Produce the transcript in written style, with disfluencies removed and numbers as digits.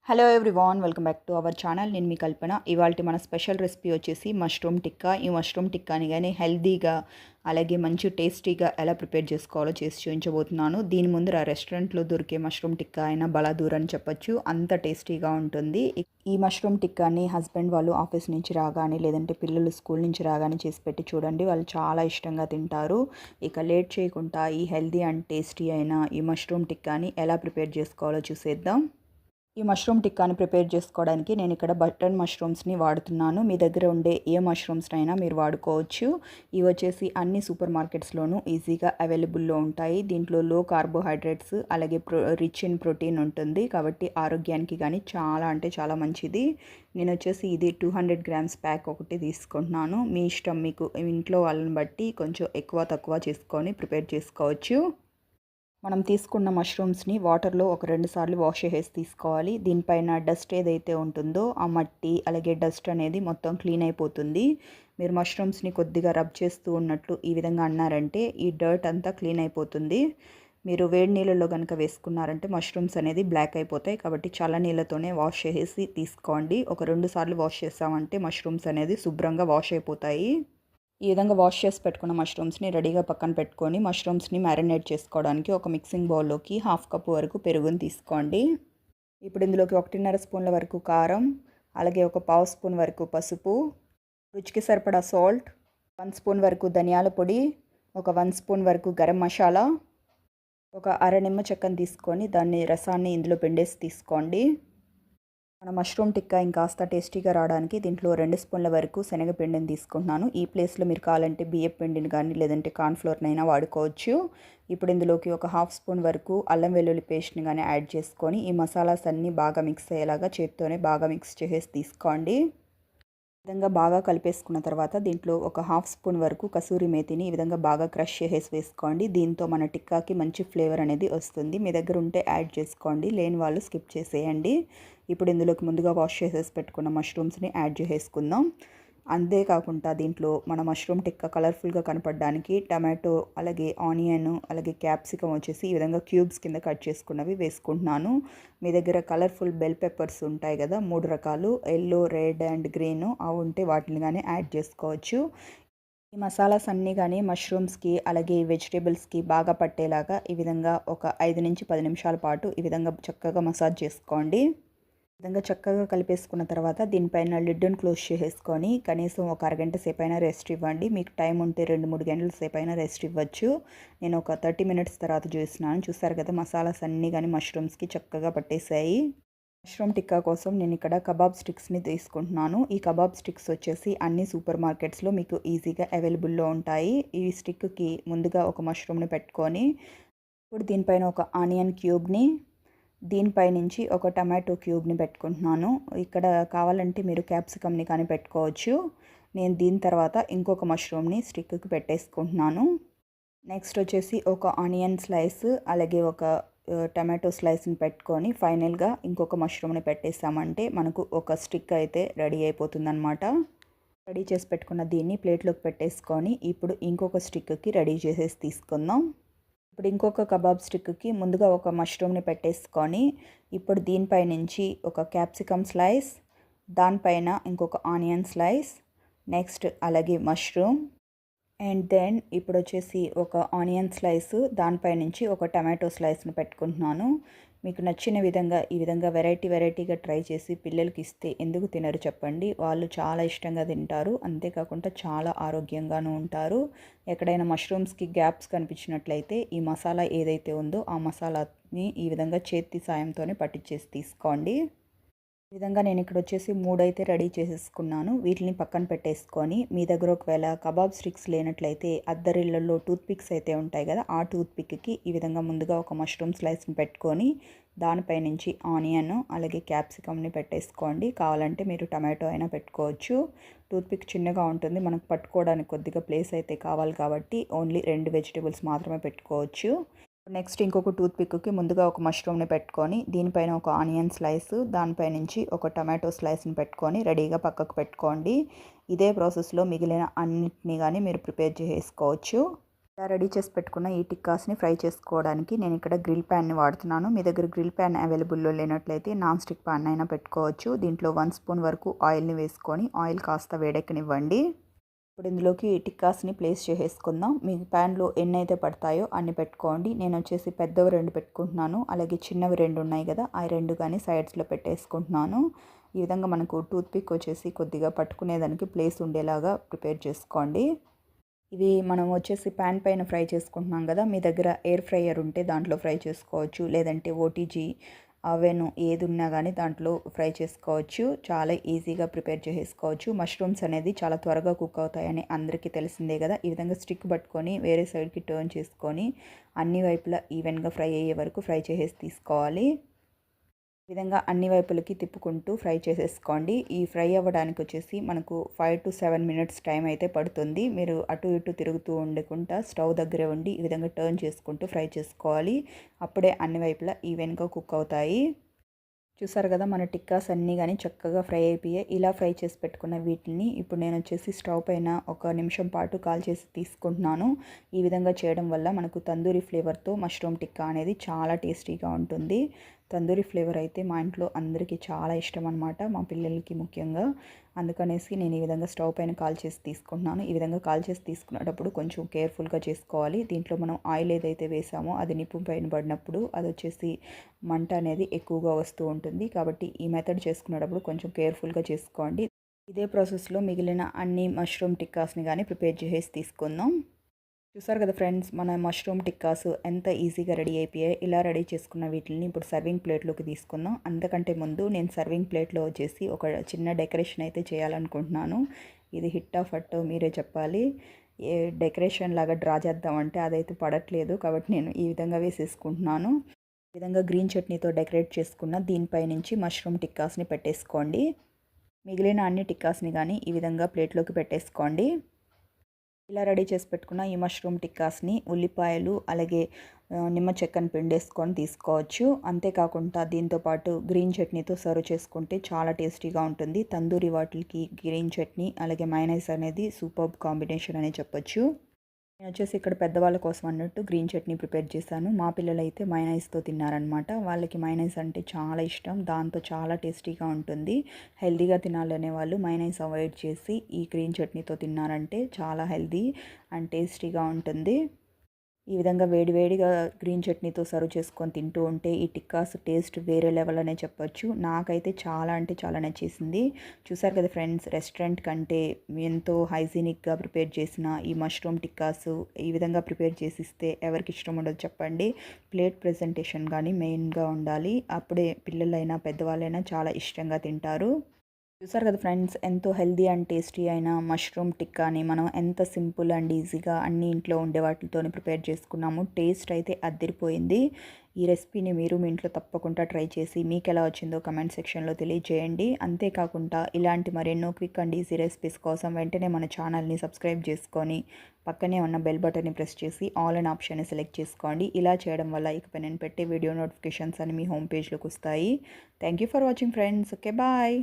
Hello everyone, welcome back to our channel. నేను మీ కల్పన. ఇవాళ మన స్పెషల్ రెసిపీ వచ్చేసి మష్రూమ్ టిక్కా. ఈ మష్రూమ్ టిక్కాని కానీ హెల్తీగా అలాగే మంచి టేస్టీగా ఎలా ప్రిపేర్ చేసుకోవాలో చేసి చూపించబోతున్నాను. దీని ముందర రెస్టారెంట్లో దొరికే మష్రూమ్ టిక్కా అయినా బలాదూర్ అని చెప్పొచ్చు, అంత టేస్టీగా ఉంటుంది. ఈ మష్రూమ్ టిక్కాని హస్బెండ్ వాళ్ళు ఆఫీస్ నుంచి రాగానే లేదంటే పిల్లలు స్కూల్ నుంచి రాగానే చేసి పెట్టి చూడండి, వాళ్ళు చాలా ఇష్టంగా తింటారు. ఇక లేట్ చేయకుండా ఈ హెల్తీ అండ్ టేస్టీ అయిన ఈ మష్రూమ్ టిక్కాని ఎలా ప్రిపేర్ చేసుకోవాలో చూసేద్దాం. ఈ మష్రూమ్ టిక్కాని ప్రిపేర్ చేసుకోవడానికి నేను ఇక్కడ బటన్ మష్రూమ్స్ని వాడుతున్నాను. మీ దగ్గర ఉండే ఏ మష్రూమ్స్నైనా మీరు వాడుకోవచ్చు. ఇవి వచ్చేసి అన్ని సూపర్ మార్కెట్స్లోనూ ఈజీగా అవైలబుల్లో ఉంటాయి. దీంట్లో లో కార్బోహైడ్రేట్స్ అలాగే రిచ్ ఇన్ ప్రోటీన్ ఉంటుంది, కాబట్టి ఆరోగ్యానికి కానీ చాలా అంటే చాలా మంచిది. నేను వచ్చేసి ఇది 200 గ్రామ్స్ ప్యాక్ ఒకటి తీసుకుంటున్నాను. మీ ఇష్టం, మీకు ఇంట్లో వాళ్ళని బట్టి కొంచెం ఎక్కువ తక్కువ చేసుకొని ప్రిపేర్ చేసుకోవచ్చు. మనం తీసుకున్న మష్రూమ్స్ని వాటర్లో ఒక 2 సార్లు వాష్ చేసి తీసుకోవాలి. దీనిపైన డస్ట్ ఏదైతే ఉంటుందో ఆ మట్టి అలాగే డస్ట్ అనేది మొత్తం క్లీన్ అయిపోతుంది. మీరు మష్రూమ్స్ని కొద్దిగా రబ్ చేస్తూ ఉన్నట్లు ఈ విధంగా అన్నారంటే ఈ డర్ట్ అంతా క్లీన్ అయిపోతుంది. మీరు వేడి నీళ్ళలో కనుక వేసుకున్నారంటే మష్రూమ్స్ అనేది బ్లాక్ అయిపోతాయి, కాబట్టి చల్ల నీళ్ళతోనే వాష్ చేసి తీసుకోండి. ఒక 2 సార్లు వాష్ చేసామంటే మష్రూమ్స్ అనేది శుభ్రంగా వాష్ అయిపోతాయి. ఈ విధంగా వాష్ చేసి పెట్టుకున్న మష్రూమ్స్ని రెడీగా పక్కన పెట్టుకొని మష్రూమ్స్ని మ్యారినేట్ చేసుకోవడానికి ఒక మిక్సింగ్ బౌల్లోకి 1/2 కప్పు వరకు పెరుగుని తీసుకోండి. ఇప్పుడు ఇందులోకి 1.5 స్పూన్ల వరకు కారం, అలాగే ఒక 1/2 స్పూన్ వరకు పసుపు, రుచికి సరిపడా సాల్ట్, 1 స్పూన్ వరకు ధనియాల పొడి, ఒక 1 స్పూన్ వరకు గరం మసాలా, ఒక అర నిమ్మ చెక్కను తీసుకొని దాన్ని రసాన్ని ఇందులో పిండేసి తీసుకోండి. మన మష్రూమ్ టిక్కా ఇంకాస్త టేస్టీగా రావడానికి దీంట్లో 2 స్పూన్ల వరకు శనగపిండిని తీసుకుంటున్నాను. ఈ ప్లేస్లో మీరు కావాలంటే బియ్యం పిండిని కానీ లేదంటే కార్న్ఫ్లోర్నైనా వాడుకోవచ్చు. ఇప్పుడు ఇందులోకి ఒక 1/2 స్పూన్ వరకు అల్లం వెల్లుల్లి పేస్ట్ని కానీ యాడ్ చేసుకొని ఈ మసాలాస్ అన్నీ బాగా మిక్స్ అయ్యేలాగా చేత్తోనే బాగా మిక్స్ చేసేసి తీసుకోండి. ఈ విధంగా బాగా కలిపేసుకున్న తర్వాత దీంట్లో ఒక 1/2 స్పూన్ వరకు కసూరి మేతిని ఈ విధంగా బాగా క్రష్ చేసేసి వేసుకోండి. దీంతో మన టిక్కాకి మంచి ఫ్లేవర్ అనేది వస్తుంది. మీ దగ్గర ఉంటే యాడ్ చేసుకోండి, లేని వాళ్ళు స్కిప్ చేసేయండి. ఇప్పుడు ఇందులోకి ముందుగా వాష్ చేసేసి పెట్టుకున్న మష్రూమ్స్ని యాడ్ చేసేసుకుందాం. అంతేకాకుండా దీంట్లో మన మష్రూమ్ టిక్కా కలర్ఫుల్గా కనపడడానికి టమాటో అలాగే ఆనియన్ అలాగే క్యాప్సికమ్ వచ్చేసి ఈ విధంగా క్యూబ్స్ కింద కట్ చేసుకున్నవి వేసుకుంటున్నాను. మీ దగ్గర కలర్ఫుల్ బెల్ పెప్పర్స్ ఉంటాయి కదా, 3 రకాలు, ఎల్లో, రెడ్ అండ్ గ్రీన్, అవి ఉంటే వాటిని కానీ యాడ్ చేసుకోవచ్చు. ఈ మసాలాస్ అన్నీ కానీ మష్రూమ్స్కి అలాగే వెజిటేబుల్స్కి బాగా పట్టేలాగా ఈ విధంగా ఒక 5 నుంచి 10 నిమిషాల పాటు ఈ విధంగా చక్కగా మసాజ్ చేసుకోండి. విధంగా చక్కగా కలిపేసుకున్న తర్వాత దీనిపైన లిడ్ని క్లోజ్ చేసేసుకొని కనీసం ఒక అరగంట సేపు అయినా రెస్ట్ ఇవ్వండి. మీకు టైం ఉంటే 2-3 గంటల సేపు అయినా రెస్ట్ ఇవ్వచ్చు. నేను ఒక 30 మినిట్స్ తర్వాత చూస్తున్నాను. చూసారు కదా, మసాలాస్ అన్నీ కానీ మష్రూమ్స్కి చక్కగా పట్టేశాయి. మష్రూమ్ టిక్కా కోసం నేను ఇక్కడ కబాబ్ స్టిక్స్ని తీసుకుంటున్నాను. ఈ కబాబ్ స్టిక్స్ వచ్చేసి అన్ని సూపర్ మార్కెట్స్లో మీకు ఈజీగా అవైలబుల్లో ఉంటాయి. ఈ స్టిక్కి ముందుగా ఒక మష్రూమ్ని పెట్టుకొని ఇప్పుడు దీనిపైన ఒక ఆనియన్ క్యూబ్ని, దీనిపై నుంచి ఒక టమాటో క్యూబ్ని పెట్టుకుంటున్నాను. ఇక్కడ కావాలంటే మీరు క్యాప్సికమ్ని కానీ పెట్టుకోవచ్చు. నేను దీని తర్వాత ఇంకొక మష్రూమ్ని స్టిక్కి పెట్టేసుకుంటున్నాను. నెక్స్ట్ వచ్చేసి ఒక ఆనియన్ స్లైస్ అలాగే ఒక టమాటో స్లైస్ని పెట్టుకొని ఫైనల్గా ఇంకొక మష్రూమ్ని పెట్టేసామంటే మనకు ఒక స్టిక్ అయితే రెడీ అయిపోతుందన్నమాట. రెడీ చేసి పెట్టుకున్న దీన్ని ప్లేట్లోకి పెట్టేసుకొని ఇప్పుడు ఇంకొక స్టిక్కి రెడీ చేసేసి తీసుకుందాం. ఇప్పుడు ఇంకొక కబాబ్ స్టిక్కి ముందుగా ఒక మష్రూమ్ని పెట్టేసుకొని ఇప్పుడు దీనిపై నుంచి ఒక క్యాప్సికమ్ స్లైస్, దానిపైన ఇంకొక ఆనియన్ స్లైస్, నెక్స్ట్ అలాగే మష్రూమ్, అండ్ దెన్ ఇప్పుడు వచ్చేసి ఒక ఆనియన్ స్లైస్, దానిపై నుంచి ఒక టమాటో స్లైస్ని పెట్టుకుంటున్నాను. మీకు నచ్చిన విధంగా ఈ విధంగా వెరైటీగా ట్రై చేసి పిల్లలకి ఇస్తే ఎందుకు తినరు చెప్పండి, వాళ్ళు చాలా ఇష్టంగా తింటారు. అంతేకాకుండా చాలా ఆరోగ్యంగానూ ఉంటారు. ఎక్కడైనా మష్రూమ్స్కి గ్యాప్స్ కనిపించినట్లయితే ఈ మసాలా ఏదైతే ఉందో ఆ మసాలాని ఈ విధంగా చేతి సాయంతోనే పట్టించేసి తీసుకోండి. ఈ విధంగా నేను ఇక్కడ వచ్చేసి 3 అయితే రెడీ చేసేసుకున్నాను. వీటిని పక్కన పెట్టేసుకొని మీ దగ్గర ఒకవేళ కబాబ్ స్టిక్స్ లేనట్లయితే అద్దరిళ్ళల్లో టూత్ పిక్స్ అయితే ఉంటాయి కదా, ఆ టూత్ పిక్కి ఈ విధంగా ముందుగా ఒక మష్రూమ్ స్లైస్ని పెట్టుకొని దానిపై నుంచి ఆనియన్ అలాగే క్యాప్సికమ్ని పెట్టేసుకోండి. కావాలంటే మీరు టమాటో అయినా పెట్టుకోవచ్చు. టూత్ పిక్ చిన్నగా ఉంటుంది, మనకు పట్టుకోవడానికి కొద్దిగా ప్లేస్ అయితే కావాలి కాబట్టి ఓన్లీ 2 వెజిటేబుల్స్ మాత్రమే పెట్టుకోవచ్చు. నెక్స్ట్ ఇంకొక టూత్ పిక్కి ముందుగా ఒక మష్రూమ్ని పెట్టుకొని దీనిపైన ఒక ఆనియన్ స్లైస్, దానిపై నుంచి ఒక టమాటో స్లైస్ని పెట్టుకొని రెడీగా పక్కకు పెట్టుకోండి. ఇదే ప్రాసెస్లో మిగిలిన అన్నిటినీ కానీ మీరు ప్రిపేర్ చేసుకోవచ్చు. రెడీ చేసి పెట్టుకున్న ఈ టిక్కాస్ని ఫ్రై చేసుకోవడానికి నేను ఇక్కడ గ్రిల్ ప్యాన్ని వాడుతున్నాను. మీ దగ్గర గ్రిల్ ప్యాన్ అవైలబుల్లో లేనట్లయితే నాన్ స్టిక్ ప్యాన్ అయినా పెట్టుకోవచ్చు. దీంట్లో 1 స్పూన్ వరకు ఆయిల్ని వేసుకొని ఆయిల్ కాస్త వేడెక్కనివ్వండి. ఇప్పుడు ఇందులోకి టిక్కాస్ని ప్లేస్ చేసేసుకుందాం. మీ ప్యాన్లో ఎన్ని అయితే పడతాయో అన్ని పెట్టుకోండి. నేను వచ్చేసి పెద్దవి 2 పెట్టుకుంటున్నాను. అలాగే చిన్నవి 2 ఉన్నాయి కదా, ఆ 2 కానీ సైడ్స్లో పెట్టేసుకుంటున్నాను. ఈ విధంగా మనకు టూత్పిక్ వచ్చేసి కొద్దిగా పట్టుకునేదానికి ప్లేస్ ఉండేలాగా ప్రిపేర్ చేసుకోండి. ఇవి మనం వచ్చేసి ప్యాన్ పైన ఫ్రై చేసుకుంటున్నాం కదా, మీ దగ్గర ఎయిర్ ఫ్రైయర్ ఉంటే దాంట్లో ఫ్రై చేసుకోవచ్చు. లేదంటే ఓటీజీ అవెన్ ఏది ఉన్నా కానీ దాంట్లో ఫ్రై చేసుకోవచ్చు. చాలా ఈజీగా ప్రిపేర్ చేసుకోవచ్చు. మష్రూమ్స్ అనేది చాలా త్వరగా కుక్ అవుతాయని అందరికీ తెలిసిందే కదా. ఈ విధంగా స్టిక్ పట్టుకొని వేరే సైడ్కి టర్న్ చేసుకొని అన్ని వైపులా ఈవెన్గా ఫ్రై అయ్యే వరకు ఫ్రై చేసేసి తీసుకోవాలి. ఈ విధంగా అన్ని వైపులకి తిప్పుకుంటూ ఫ్రై చేసేసుకోండి. ఈ ఫ్రై అవ్వడానికి వచ్చేసి మనకు 5 to 7 మినిట్స్ టైం అయితే పడుతుంది. మీరు అటు ఇటు తిరుగుతూ ఉండకుండా స్టవ్ దగ్గరే ఉండి ఈ విధంగా టర్న్ చేసుకుంటూ ఫ్రై చేసుకోవాలి. అప్పుడే అన్ని వైపులా ఈవెన్గా కుక్ అవుతాయి. చూసారు కదా, మన టిక్కాస్ అన్నీ కానీ చక్కగా ఫ్రై అయిపోయాయి. ఇలా ఫ్రై చేసి పెట్టుకున్న వీటిని ఇప్పుడు నేను వచ్చేసి స్టవ్ పైన 1 నిమిషం పాటు కాల్ చేసి తీసుకుంటున్నాను. ఈ విధంగా చేయడం వల్ల మనకు తందూరి ఫ్లేవర్తో మష్రూమ్ టిక్కా అనేది చాలా టేస్టీగా ఉంటుంది. తందూరి ఫ్లేవర్ అయితే మా ఇంట్లో అందరికీ చాలా ఇష్టం అనమాట, మా పిల్లలకి ముఖ్యంగా. అందుకనేసి నేను ఈ విధంగా స్టవ్ పైన కాల్ చేసి తీసుకుంటున్నాను. ఈ విధంగా కాల్ చేసి తీసుకునేటప్పుడు కొంచెం కేర్ఫుల్గా చేసుకోవాలి. దీంట్లో మనం ఆయిల్ ఏదైతే వేసామో అది నిప్పు పైన పడినప్పుడు అది వచ్చేసి మంట అనేది ఎక్కువగా వస్తూ ఉంటుంది. కాబట్టి ఈ మెథడ్ చేసుకునేటప్పుడు కొంచెం కేర్ఫుల్గా చేసుకోండి. ఇదే ప్రాసెస్లో మిగిలిన అన్ని మష్రూమ్ టిక్కాస్ని కానీ ప్రిపేర్ చేసి తీసుకుందాం. చూసారు కదా ఫ్రెండ్స్, మన మష్రూమ్ టిక్కాస్ ఎంత ఈజీగా రెడీ అయిపోయాయి. ఇలా రెడీ చేసుకున్న వీటిని ఇప్పుడు సర్వింగ్ ప్లేట్లోకి తీసుకుందాం. అంతకంటే ముందు నేను సర్వింగ్ ప్లేట్లో వచ్చేసి ఒక చిన్న డెకరేషన్ అయితే చేయాలనుకుంటున్నాను. ఇది హిట్ ఆఫ్ అట్ మీరే చెప్పాలి. ఏ డెకరేషన్ లాగా డ్రా చేద్దామంటే అదైతే పడట్లేదు. కాబట్టి నేను ఈ విధంగా వేసేసుకుంటున్నాను. ఈ విధంగా గ్రీన్ చట్నీతో డెకరేట్ చేసుకున్న దీనిపై నుంచి మష్రూమ్ టిక్కాస్ని పెట్టేసుకోండి. మిగిలిన అన్ని టిక్కాస్ని కానీ ఈ విధంగా ప్లేట్లోకి పెట్టేసుకోండి. ఇలా రెడీ చేసి పెట్టుకున్న ఈ మష్రూమ్ టిక్కాస్ని ఉల్లిపాయలు అలాగే నిమ్మ చెక్కను పిండేసుకొని తీసుకోవచ్చు. అంతేకాకుండా దీంతోపాటు గ్రీన్ చట్నీతో సర్వ్ చేసుకుంటే చాలా టేస్టీగా ఉంటుంది. తందూరి వాటికి గ్రీన్ చట్నీ అలాగే మైనస్ అనేది సూపర్బ్ కాంబినేషన్ అనే చెప్పొచ్చు. నేను వచ్చేసి ఇక్కడ పెద్దవాళ్ళ కోసం అన్నట్టు గ్రీన్ చట్నీ ప్రిపేర్ చేశాను. మా పిల్లలు అయితే మైనైస్తో తిన్నారనమాట. వాళ్ళకి మైనైస్ అంటే చాలా ఇష్టం. దాంతో చాలా టేస్టీగా ఉంటుంది. హెల్తీగా తినాలనే వాళ్ళు మైనైస్ అవాయిడ్ చేసి ఈ గ్రీన్ చట్నీతో తిన్నారంటే చాలా హెల్తీ అండ్ టేస్టీగా ఉంటుంది. ఈ విధంగా వేడివేడిగా గ్రీన్ చట్నీతో సర్వ్ చేసుకొని తింటూ ఉంటే ఈ టిక్కాస్ టేస్ట్ వేరే లెవెల్ అనే చెప్పొచ్చు. నాకైతే చాలా అంటే చాలా నచ్చేసింది. చూసారు కదా ఫ్రెండ్స్, రెస్టారెంట్ కంటే ఎంతో హైజీనిక్గా ప్రిపేర్ చేసిన ఈ మష్రూమ్ టిక్కాస్ ఈ విధంగా ప్రిపేర్ చేసిస్తే ఎవరికి ఇష్టం ఉండదు చెప్పండి. ప్లేట్ ప్రెజెంటేషన్ కానీ మెయిన్గా ఉండాలి. అప్పుడే పిల్లలైనా పెద్దవాళ్ళైనా చాలా ఇష్టంగా తింటారు. చూసారు కదా ఫ్రెండ్స్, ఎంతో హెల్దీ అండ్ టేస్టీ అయిన మష్రూమ్ టిక్కాని మనం ఎంత సింపుల్ అండ్ ఈజీగా అన్ని ఇంట్లో ఉండే వాటితో ప్రిపేర్ చేసుకున్నాము. టేస్ట్ అయితే అదిరిపోయింది. ఈ రెసిపీని మీరు మీ ఇంట్లో తప్పకుండా ట్రై చేసి మీకు ఎలా వచ్చిందో కమెంట్ సెక్షన్లో తెలియజేయండి. అంతేకాకుండా ఇలాంటి మరెన్నో క్విక్ అండ్ ఈజీ రెసిపీస్ కోసం వెంటనే మన ఛానల్ని సబ్స్క్రైబ్ చేసుకొని పక్కనే ఉన్న బెల్ బటన్ని ప్రెస్ చేసి ఆల్ అనే ఆప్షన్ని సెలెక్ట్ చేసుకోండి. ఇలా చేయడం వల్ల ఇకపై నేను పెట్టే వీడియో నోటిఫికేషన్స్ అని మీ హోమ్ పేజ్లోకి వస్తాయి. Thank you for watching friends. Okay, bye.